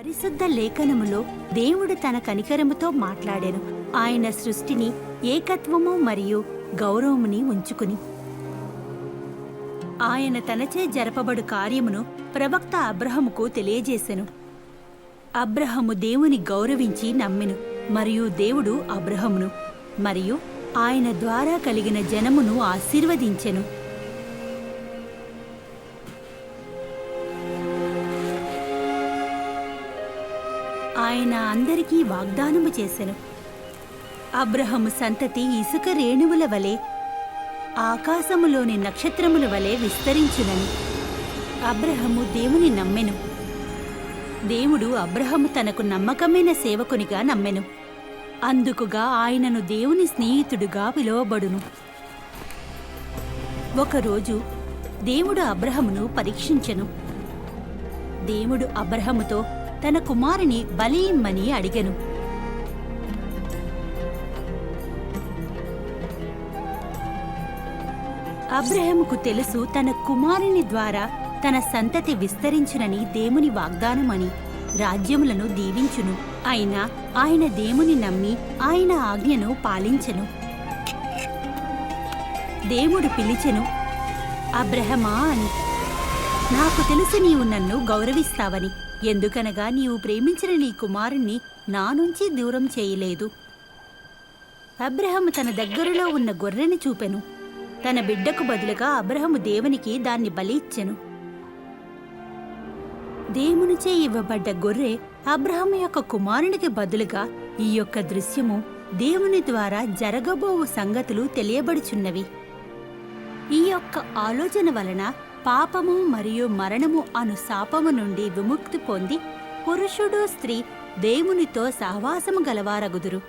పరిశుద్ధ లేఖనములో దేవుడు తన కనికరముతో మాట్లాడెను. ఆయన సృష్టిని ఏకత్వము మరియు గౌరవముని ఉంచుకుని ఆయన తనచే జరపబడు కార్యమును ప్రవక్త అబ్రహముకు తెలియజేసెను. అబ్రహము దేవుని గౌరవించి నమ్మెను, మరియు దేవుడు అబ్రహమును మరియు ఆయన ద్వారా కలిగిన జనమును ఆశీర్వదించెను. ఆయన అందరికీ వాగ్దానము చేసెను. అబ్రహము సంతతి ఇసుక రేణువుల వలె ఆకాశములోని నక్షత్రముల వలె విస్తరించునని. అబ్రహము దేవుని నమ్మెను. దేవుడు అబ్రహము తనకు నమ్మకమైన సేవకునిగా నమ్మెను. అందుకుగా ఆయనను దేవుని స్నేహితుడుగా పిలువబడును. ఒకరోజు దేవుడు అబ్రహమును పరీక్షించెను. దేవుడు అబ్రహముతో తన కుమారుని బలి ఇమ్మని అడిగెను. అబ్రహముకు తెలుసు తన కుమారుని ద్వారా తన సంతతి విస్తరించునని దేవుని వాగ్దానమని, రాజ్యములను దీవించును. అయినా ఆయన దేవుని నమ్మి ఆయన ఆజ్ఞను పాలించెను. దేవుడు పిలిచెను, అబ్రహమా అని. నాకు తెలుసు నీవు నన్ను గౌరవిస్తావని, ఎందుకనగా నీవు ప్రేమించిన నీ కుమారుణ్ణి నా నుంచి దూరం చేయలేదు. అబ్రహము తన దగ్గరలో ఉన్న గొర్రెని చూపెను. తన బిడ్డకు బదులుగా అబ్రహము దేవునికి దాన్ని బలి ఇచ్చెను. దేవునిచే ఇవ్వబడ్డ గొర్రె అబ్రహము యొక్క కుమారునికి బదులుగా ఈ యొక్క దృశ్యము దేవుని ద్వారా జరగబోవు సంగతులు తెలియబడుచున్నవి. ఈ యొక్క ఆలోచన వలన పాపము మరియు మరణము అను శాపము నుండి విముక్తి పొంది పురుషుడు స్త్రీ దేవునితో సహవాసము గలవారగుదురు.